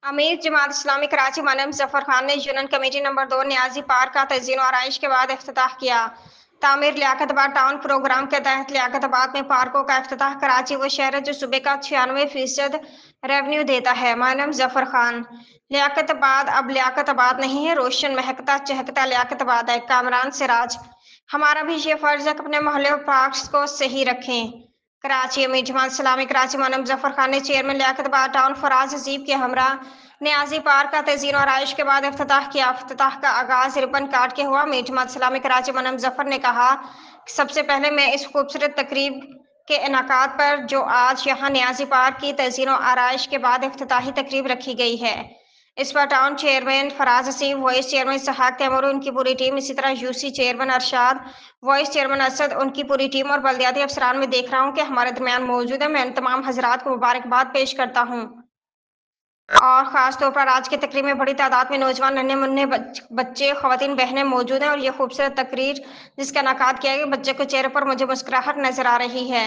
अमीर जमात इस्लामी कराची मौलाना जफर खान ने union committee number 2 Niazi park का तज़ीन और आराइश के बाद इफ्तिताह किया। तामीर लियाकतबाद टाउन प्रोग्राम के तहत लियाकतबाद में पार्कों का इफ्तिताह। कराची वो शहर है जो सूबे का 96% रेवेन्यू देता है। मौलाना जफर खान। लियाकतबाद अब लियाकतबाद नहीं है, रोशन महकता चहकता लियाकतबाद है। कामरान सिराज। हमारा भी ये फर्ज है कि अपने मोहल्ले और पार्क्स को सही रखें। कराची अमीर जमात इस्लामी कराची मौलाना जफर खान ने चेयरमैन लियाकतबाद टाउन फराज हजीब के हमरा न्याजी पार्क का तज़ीन और आराइश के बाद इफ्तिताह किया। इफ्तिताह का आगाज रिबन काट के हुआ। अमीर जमात इस्लामी कराची मौलाना जफर ने कहा कि सबसे पहले मैं इस खूबसूरत तकरीब के इनाकात पर जो आज यहाँ न्याजी पार्क की तज़ीन और आराइश के बाद इफ्तिताही तकरीब रखी गई है, इस पर town chairman Faraz Haseeb, vice chairman Ishaq Taimur, उनकी पूरी टीम, इसी तरह UC chairman Arshad, vice chairman Asad, उनकी पूरी टीम और बल्दियाती अफसरान में देख रहा हूँ कि हमारे दरमियान मौजूद है। मैं तमाम हजरात को मुबारकबाद पेश करता हूँ और ख़ास तौर पर आज की तकरीब में बड़ी तादाद में नौजवान, नन्हे मुन्ने बच्चे, ख़वातीन, बहनें मौजूद हैं और ये खूबसूरत तकरीर जिसका इनेकाद किया गया, बच्चे के चेहरे पर मुझे मुस्कुराहट नजर आ रही है।